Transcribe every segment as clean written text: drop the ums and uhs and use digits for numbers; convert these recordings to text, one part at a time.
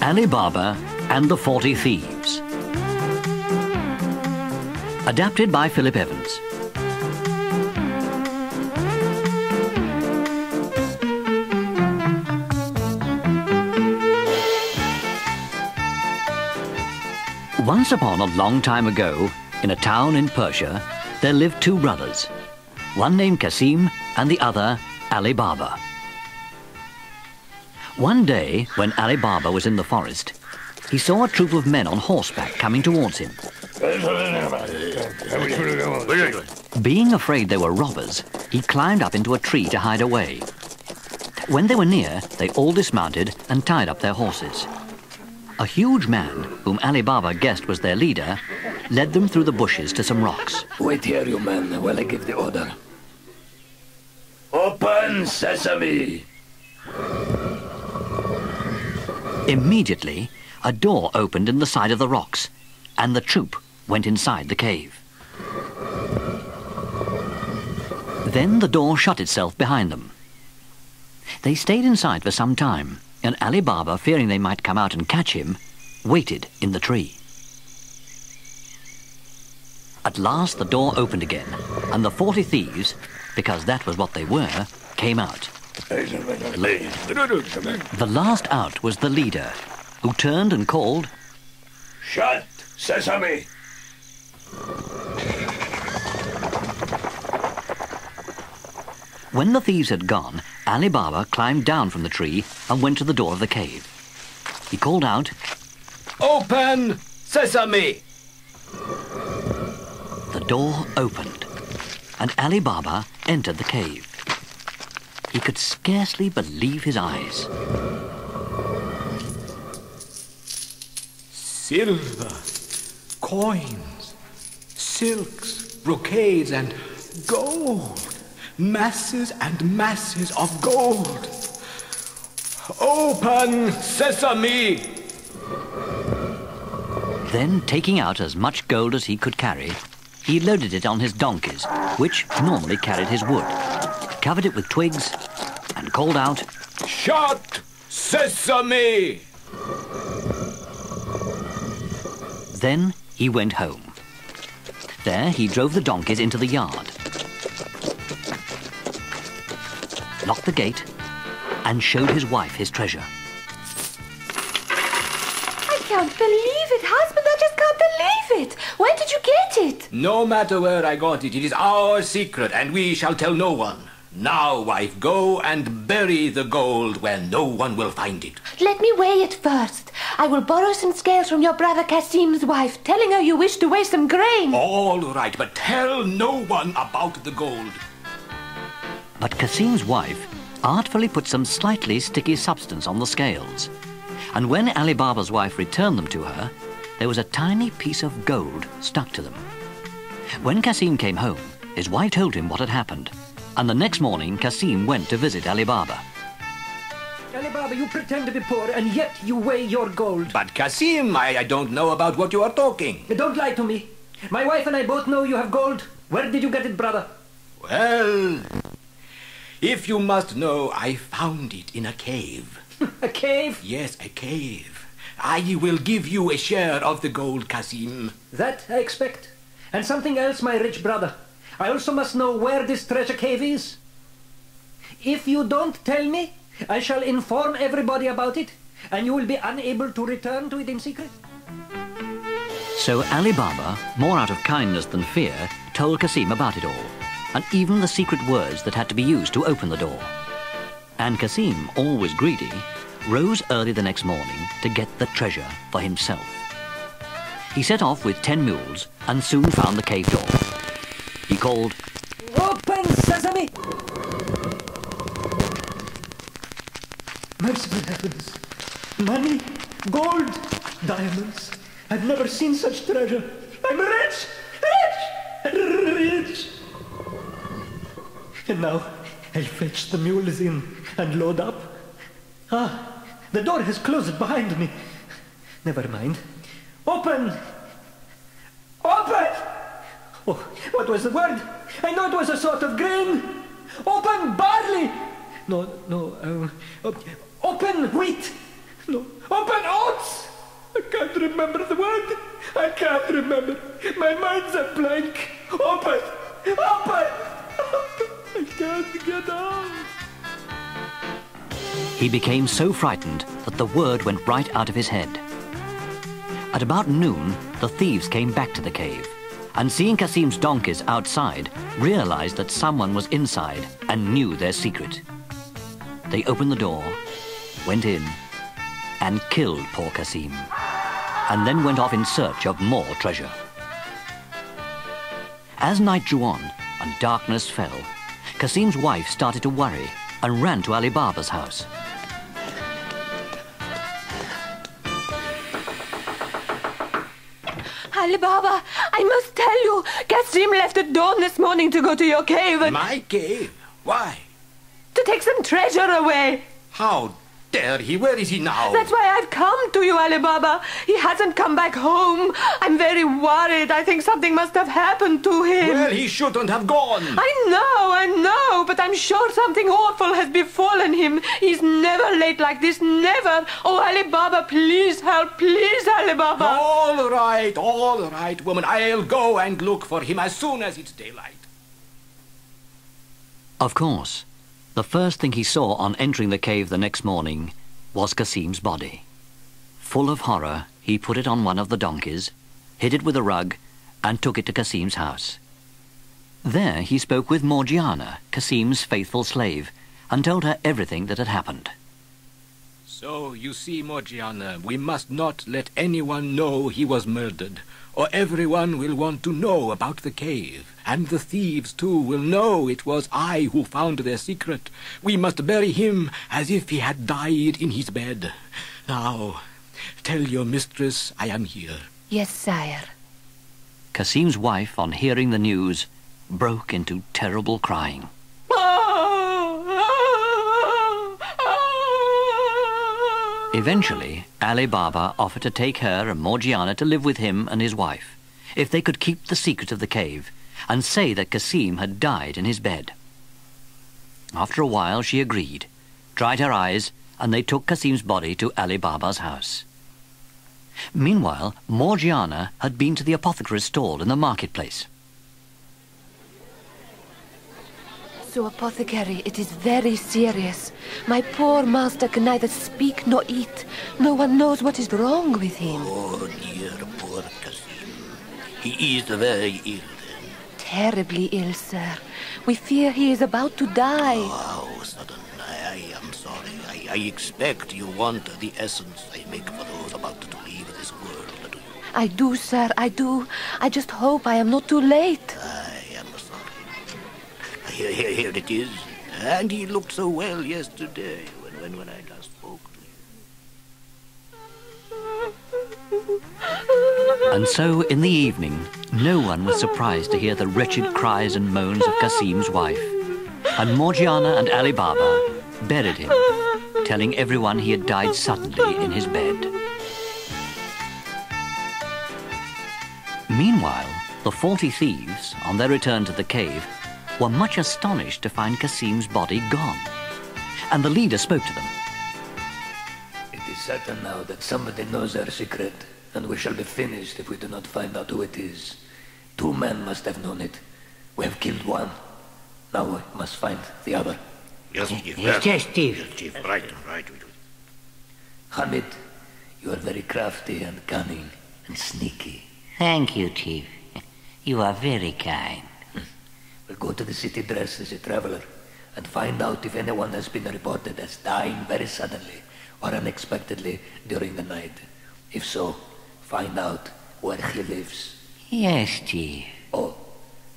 Ali Baba and the 40 Thieves. Adapted by Philip Evans. Once upon a long time ago, in a town in Persia, there lived two brothers, one named Cassim and the other Ali Baba. One day, when Ali Baba was in the forest, he saw a troop of men on horseback coming towards him. Being afraid they were robbers, he climbed up into a tree to hide away. When they were near, they all dismounted and tied up their horses. A huge man, whom Ali Baba guessed was their leader, led them through the bushes to some rocks. Wait here, you men, while I give the order. Open sesame! Immediately, a door opened in the side of the rocks, and the troop went inside the cave. Then the door shut itself behind them. They stayed inside for some time, and Ali Baba, fearing they might come out and catch him, waited in the tree. At last the door opened again, and the 40 thieves, because that was what they were, came out. The last out was the leader, who turned and called, Shut sesame! When the thieves had gone, Ali Baba climbed down from the tree and went to the door of the cave. He called out, Open sesame! The door opened, and Ali Baba entered the cave. He could scarcely believe his eyes. Silver, coins, silks, brocades, and gold. Masses and masses of gold. Open sesame! Then, taking out as much gold as he could carry, he loaded it on his donkeys, which normally carried his wood, covered it with twigs, and called out, Shut sesame! Then he went home. There he drove the donkeys into the yard, locked the gate, and showed his wife his treasure. I can't believe it, husband. I just can't believe it. Where did you get it? No matter where I got it, it is our secret, and we shall tell no one. Now, wife, go and bury the gold where no one will find it. Let me weigh it first. I will borrow some scales from your brother Cassim's wife, telling her you wish to weigh some grain. All right, but tell no one about the gold. But Cassim's wife artfully put some slightly sticky substance on the scales. And when Ali Baba's wife returned them to her, there was a tiny piece of gold stuck to them. When Cassim came home, his wife told him what had happened. And the next morning, Cassim went to visit Ali Baba. Ali Baba, you pretend to be poor, and yet you weigh your gold. But Cassim, I don't know about what you are talking. Don't lie to me. My wife and I both know you have gold. Where did you get it, brother? Well, if you must know, I found it in a cave. A cave? Yes, a cave. I will give you a share of the gold, Cassim. That I expect. And something else, my rich brother. I also must know where this treasure cave is. If you don't tell me, I shall inform everybody about it, and you will be unable to return to it in secret. So Ali Baba, more out of kindness than fear, told Cassim about it all, and even the secret words that had to be used to open the door. And Cassim, always greedy, rose early the next morning to get the treasure for himself. He set off with 10 mules and soon found the cave door. He called, Open sesame! Merciful heavens! Money, gold, diamonds. I've never seen such treasure. I'm rich! Rich! Rich! And now I'll fetch the mules in and load up. Ah, the door has closed behind me. Never mind. Open! Open! Oh, what was the word? I know it was a sort of grain. Open barley! No, open wheat. No, open oats! remember the word. I can't remember. My mind's a blank. Open! Open! I can't get out. He became so frightened that the word went right out of his head. At about noon, the thieves came back to the cave, and seeing Cassim's donkeys outside, realized that someone was inside and knew their secret. They opened the door, went in, and killed poor Cassim, and then went off in search of more treasure. As night drew on and darkness fell, Cassim's wife started to worry and ran to Ali Baba's house. Ali Baba, I must tell you, Cassim left at dawn this morning to go to your cave and... My cave? Why? to take some treasure away. How dare he? Where is he now? That's why I've come to you, Ali Baba. He hasn't come back home. I'm very worried. I think something must have happened to him. Well, he shouldn't have gone. I know, but I'm sure something awful has befallen him. He's never late like this, never. Oh, Ali Baba, please help, please, Ali Baba. All right, woman. I'll go and look for him as soon as it's daylight. Of course, the first thing he saw on entering the cave the next morning was Cassim's body. Full of horror, he put it on one of the donkeys, hid it with a rug, and took it to Cassim's house. There he spoke with Morgiana, Cassim's faithful slave, and told her everything that had happened. So, you see, Morgiana, we must not let anyone know he was murdered, or everyone will want to know about the cave, and the thieves, too, will know it was I who found their secret. We must bury him as if he had died in his bed. Now, tell your mistress I am here. Yes, sire. Cassim's wife, on hearing the news, broke into terrible crying. Eventually, Ali Baba offered to take her and Morgiana to live with him and his wife, if they could keep the secret of the cave, and say that Cassim had died in his bed. After a while she agreed, dried her eyes, and they took Cassim's body to Ali Baba's house. Meanwhile, Morgiana had been to the apothecary's stall in the marketplace. So, apothecary, it is very serious. My poor master can neither speak nor eat. No one knows what is wrong with him. Oh, dear, poor Cassim. He is very ill, then. Terribly ill, sir. We fear he is about to die. Oh, how sudden. I am sorry. I expect you want the essence I make for those about to leave this world, do you? I do, sir, I do. I just hope I am not too late. I am sorry. Here it is. And he looked so well yesterday when I last spoke to him. And so, in the evening, no one was surprised to hear the wretched cries and moans of Cassim's wife. And Morgiana and Ali Baba buried him, telling everyone he had died suddenly in his bed. Meanwhile, the 40 thieves, on their return to the cave, were much astonished to find Cassim's body gone. And the leader spoke to them. It is certain now that somebody knows our secret, and we shall be finished if we do not find out who it is. 2 men must have known it. We have killed one. Now we must find the other. Yes, Chief. Yes, Chief. Yes, Chief. Right. Hamid, you are very crafty and cunning and sneaky. Thank you, Chief. You are very kind. We'll go to the city dressed as a traveler and find out if anyone has been reported as dying very suddenly or unexpectedly during the night. If so, find out where he lives. Yes, Chief. Oh,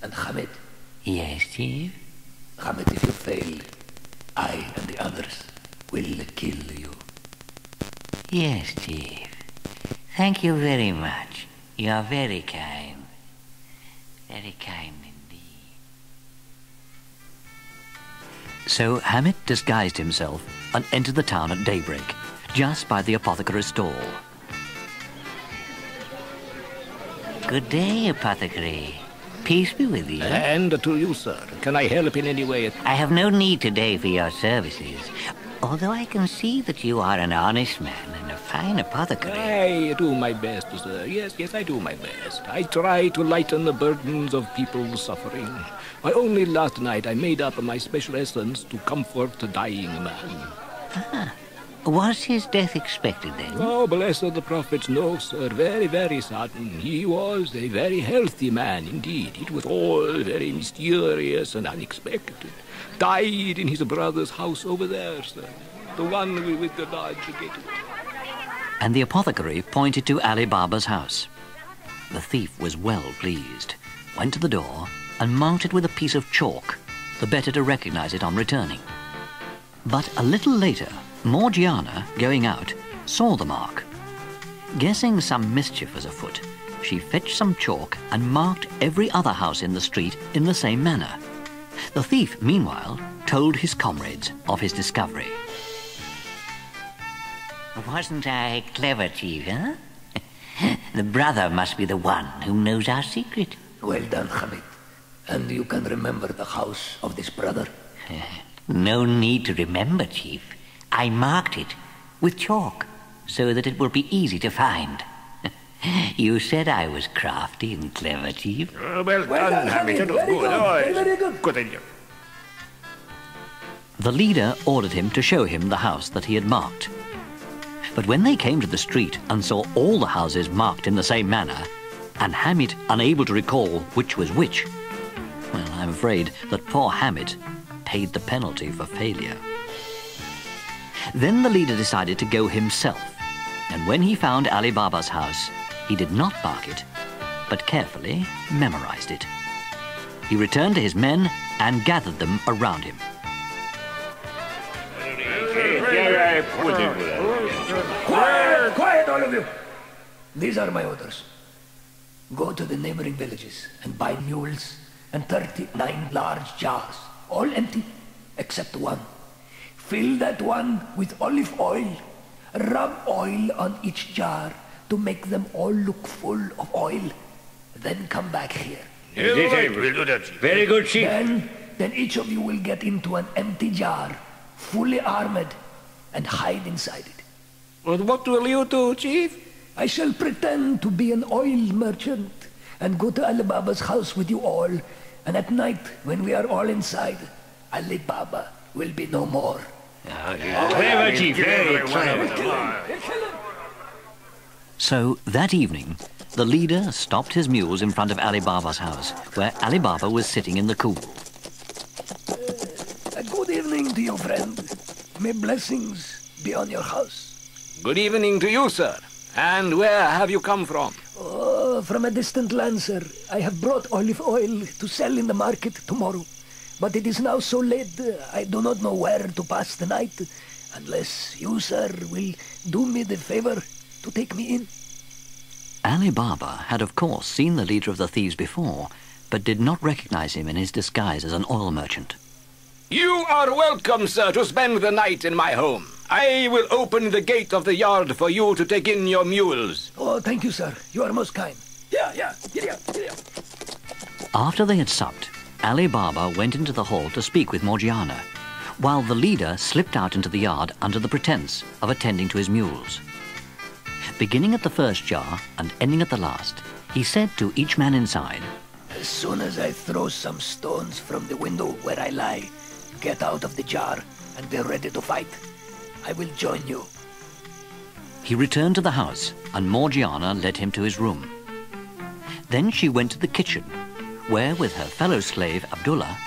and Hamid. Yes, Chief. Hamid, if you fail, I and the others will kill you. Yes, Chief. Thank you very much. You are very kind. Very kind indeed. So Hamid disguised himself and entered the town at daybreak, just by the apothecary's stall. Good day, apothecary. Peace be with you. And to you, sir. Can I help in any way? I have no need today for your services. Although I can see that you are an honest man and a fine apothecary. I do my best, sir. Yes, I do my best. I try to lighten the burdens of people's suffering. Why, only last night I made up my special essence to comfort a dying man. Ah. Was his death expected then? Oh, bless the prophets, no, sir. Very, very sudden. He was a very healthy man indeed. It was all very mysterious and unexpected. Died in his brother's house over there, sir. The one with the large gate. And the apothecary pointed to Ali Baba's house. The thief was well pleased, went to the door, and marked it with a piece of chalk, the better to recognize it on returning. But a little later, Morgiana, going out, saw the mark. Guessing some mischief was afoot, she fetched some chalk and marked every other house in the street in the same manner. The thief, meanwhile, told his comrades of his discovery. Wasn't I clever, Chief, huh? The brother must be the one who knows our secret. Well done, Hamid. And you can remember the house of this brother? No need to remember, Chief. I marked it with chalk so that it will be easy to find. You said I was crafty and clever, Chief. Well done, Hamid. Very good. Good idea. The leader ordered him to show him the house that he had marked. But when they came to the street and saw all the houses marked in the same manner, and Hamid unable to recall which was which, well, I'm afraid that poor Hamid paid the penalty for failure. Then the leader decided to go himself, and when he found Ali Baba's house, he did not mark it, but carefully memorized it. He returned to his men and gathered them around him. Quiet, all of you. These are my orders. Go to the neighboring villages and buy mules and 39 large jars, all empty except one. Fill that one with olive oil. Rub oil on each jar to make them all look full of oil. Then come back here. Very good, Chief. Then each of you will get into an empty jar, fully armored, and hide inside it. But what will you do, Chief? I shall pretend to be an oil merchant and go to Ali Baba's house with you all. And at night, when we are all inside, Ali Baba will be no more. Clever, Chief. Very clever. So that evening, the leader stopped his mules in front of Ali Baba's house, where Ali Baba was sitting in the cool. Good evening to you, friend. May blessings be on your house. Good evening to you, sir. And where have you come from? Oh, from a distant land, sir. I have brought olive oil to sell in the market tomorrow. But it is now so late, I do not know where to pass the night, unless you, sir, will do me the favor to take me in. Ali Baba had of course seen the leader of the thieves before, but did not recognize him in his disguise as an oil merchant. You are welcome, sir, to spend the night in my home. I will open the gate of the yard for you to take in your mules. Oh, thank you, sir. You are most kind. Yeah. After they had supped, Ali Baba went into the hall to speak with Morgiana, while the leader slipped out into the yard under the pretense of attending to his mules. Beginning at the first jar and ending at the last, he said to each man inside, As soon as I throw some stones from the window where I lie, get out of the jar and be ready to fight. I will join you. He returned to the house, and Morgiana led him to his room. Then she went to the kitchen, where, with her fellow slave, Abdullah,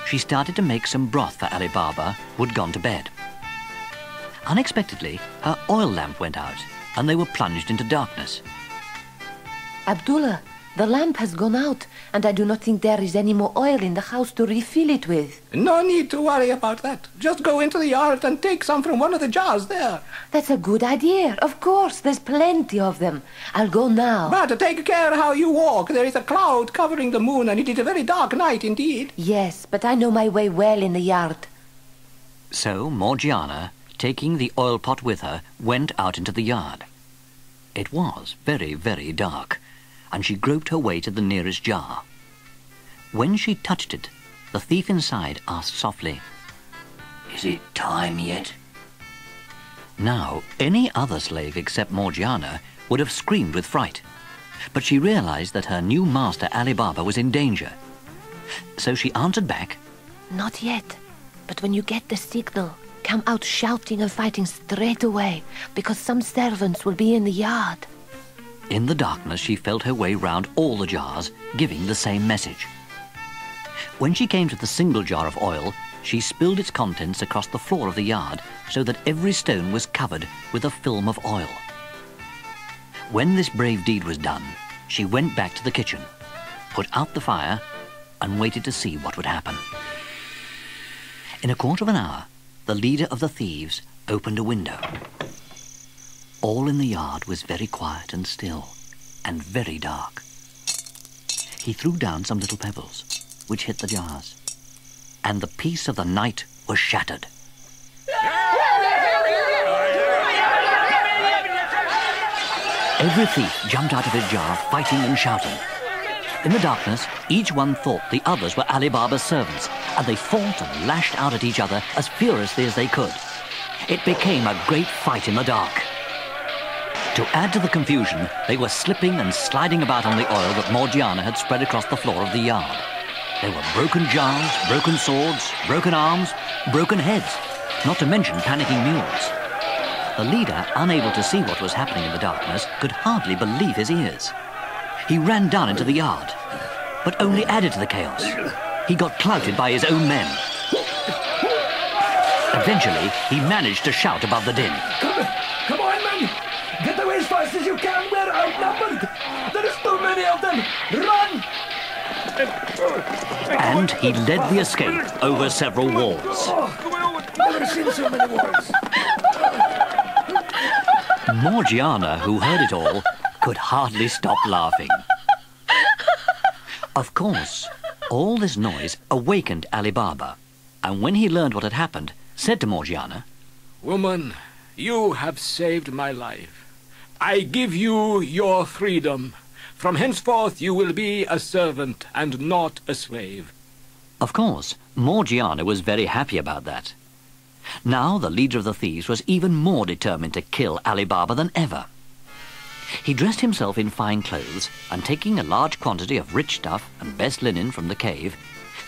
she started to make some broth for Ali Baba, who had gone to bed. Unexpectedly, her oil lamp went out, and they were plunged into darkness. Abdullah, the lamp has gone out, and I do not think there is any more oil in the house to refill it with. No need to worry about that. Just go into the yard and take some from one of the jars there. That's a good idea. Of course, there's plenty of them. I'll go now. But take care how you walk. There is a cloud covering the moon, and it is a very dark night indeed. Yes, but I know my way well in the yard. So Morgiana, taking the oil pot with her, went out into the yard. It was very, very dark, and she groped her way to the nearest jar. When she touched it, the thief inside asked softly, Is it time yet? Now, any other slave except Morgiana would have screamed with fright. But she realized that her new master Ali Baba was in danger. So she answered back, Not yet, but when you get the signal, come out shouting and fighting straight away, because some servants will be in the yard. In the darkness, she felt her way round all the jars, giving the same message. When she came to the single jar of oil, she spilled its contents across the floor of the yard so that every stone was covered with a film of oil. When this brave deed was done, she went back to the kitchen, put out the fire, and waited to see what would happen. In a quarter of an hour, the leader of the thieves opened a window. All in the yard was very quiet and still, and very dark. He threw down some little pebbles, which hit the jars, and the peace of the night was shattered. Every thief jumped out of his jar, fighting and shouting. In the darkness, each one thought the others were Ali Baba's servants, and they fought and lashed out at each other as furiously as they could. It became a great fight in the dark. To add to the confusion, they were slipping and sliding about on the oil that Morgiana had spread across the floor of the yard. There were broken jars, broken swords, broken arms, broken heads, not to mention panicking mules. The leader, unable to see what was happening in the darkness, could hardly believe his ears. He ran down into the yard, but only added to the chaos. He got clouted by his own men. Eventually, he managed to shout above the din. Come on, men! Get away as fast as you can! We're outnumbered! There is too many of them! Run! And he led the escape over several walls. Oh, never seen so many walls. Morgiana, who heard it all, could hardly stop laughing. Of course, all this noise awakened Ali Baba, and when he learned what had happened, said to Morgiana, Woman, you have saved my life. I give you your freedom. From henceforth you will be a servant and not a slave. Of course, Morgiana was very happy about that. Now the leader of the thieves was even more determined to kill Ali Baba than ever. He dressed himself in fine clothes and, taking a large quantity of rich stuff and best linen from the cave,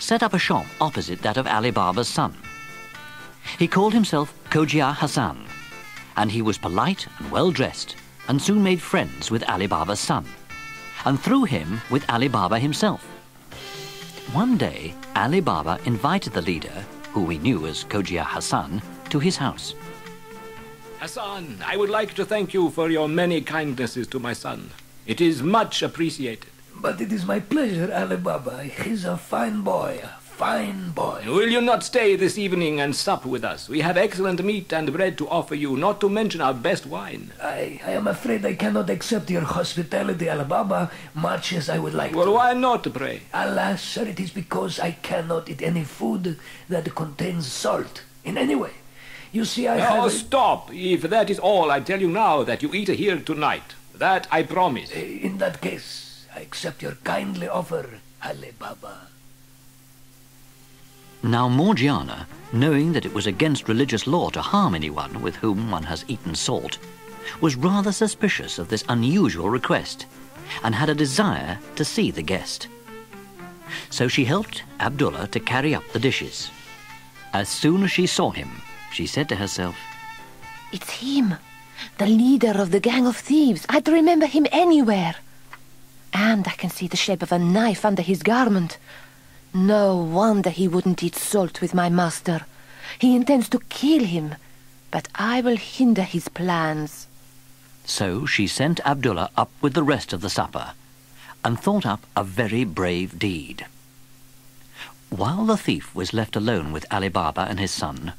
set up a shop opposite that of Ali Baba's son. He called himself Khoja Hassan, and he was polite and well-dressed, and soon made friends with Ali Baba's son, and through him with Ali Baba himself. One day, Ali Baba invited the leader, who we knew as Khoja Hassan, to his house. Hassan, I would like to thank you for your many kindnesses to my son. It is much appreciated. But it is my pleasure, Ali Baba. He's a fine boy, a fine boy. Will you not stay this evening and sup with us? We have excellent meat and bread to offer you, not to mention our best wine. I am afraid I cannot accept your hospitality, Ali Baba, much as I would like Well, to. why not, pray? Alas, sir, it is because I cannot eat any food that contains salt in any way. You see, I Oh, have... stop! If that is all, I tell you now that you eat here tonight. That I promise. In that case, I accept your kindly offer, Ali Baba. Now Morgiana, knowing that it was against religious law to harm anyone with whom one has eaten salt, was rather suspicious of this unusual request, and had a desire to see the guest. So she helped Abdullah to carry up the dishes. As soon as she saw him, she said to herself, It's him, the leader of the gang of thieves. I'd remember him anywhere. And I can see the shape of a knife under his garment. No wonder he wouldn't eat salt with my master. He intends to kill him, but I will hinder his plans. So she sent Abdullah up with the rest of the supper, and thought up a very brave deed. While the thief was left alone with Ali Baba and his son,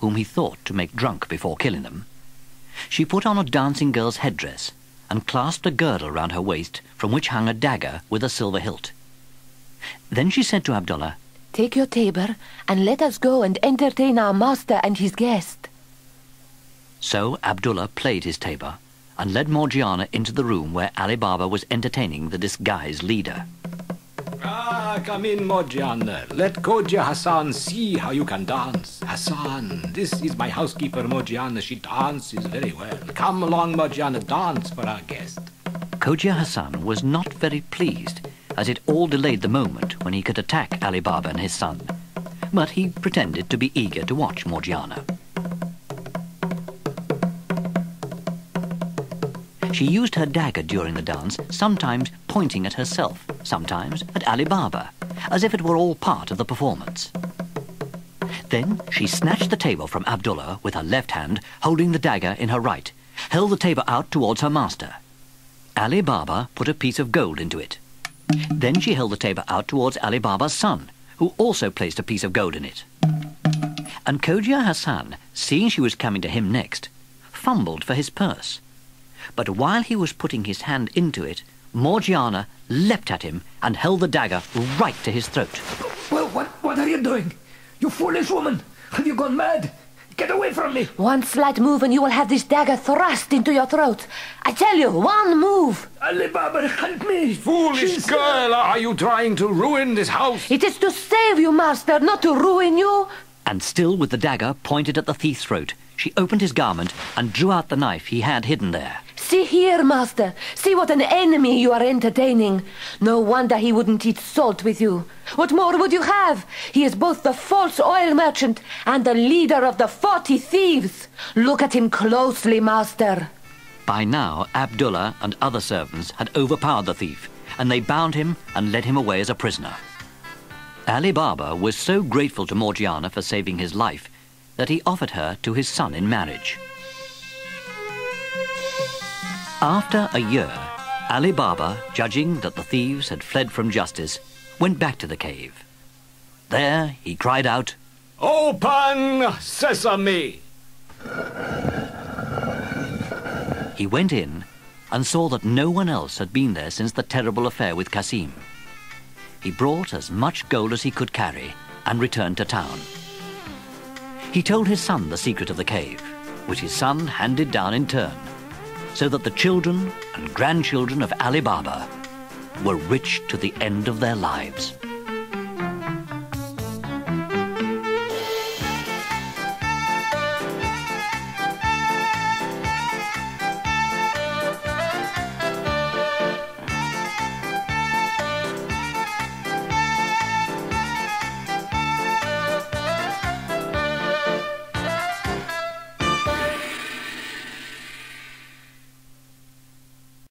whom he thought to make drunk before killing them, she put on a dancing girl's headdress and clasped a girdle round her waist from which hung a dagger with a silver hilt. Then she said to Abdullah, Take your tabor and let us go and entertain our master and his guest. So Abdullah played his tabor and led Morgiana into the room where Ali Baba was entertaining the disguised leader. Ah, Come in, Morgiana. Let Khoja Hassan see how you can dance. Hassan, this is my housekeeper, Morgiana. She dances very well. Come along, Morgiana, dance for our guest. Khoja Hassan was not very pleased, as it all delayed the moment when he could attack Ali Baba and his son. But he pretended to be eager to watch Morgiana. She used her dagger during the dance, sometimes pointing at herself, sometimes at Ali Baba, as if it were all part of the performance. Then she snatched the tabor from Abdullah with her left hand, holding the dagger in her right, held the tabor out towards her master. Ali Baba put a piece of gold into it. Then she held the tabor out towards Ali Baba's son, who also placed a piece of gold in it. And Khoja Hassan, seeing she was coming to him next, fumbled for his purse. But while he was putting his hand into it, Morgiana leapt at him and held the dagger right to his throat. Well, what are you doing? You foolish woman! Have you gone mad? Get away from me! One slight move and you will have this dagger thrust into your throat. I tell you, one move. Ali Baba, help me! Foolish girl, are you trying to ruin this house? It is to save you, master, not to ruin you. And still with the dagger pointed at the thief's throat, she opened his garment and drew out the knife he had hidden there. See here, master. See what an enemy you are entertaining. No wonder he wouldn't eat salt with you. What more would you have? He is both the false oil merchant and the leader of the 40 thieves. Look at him closely, master. By now, Abdullah and other servants had overpowered the thief, and they bound him and led him away as a prisoner. Ali Baba was so grateful to Morgiana for saving his life that he offered her to his son in marriage. After a year, Ali Baba, judging that the thieves had fled from justice, went back to the cave. There he cried out, Open sesame! He went in and saw that no one else had been there since the terrible affair with Cassim. He brought as much gold as he could carry and returned to town. He told his son the secret of the cave, which his son handed down in turn, so that the children and grandchildren of Ali Baba were rich to the end of their lives.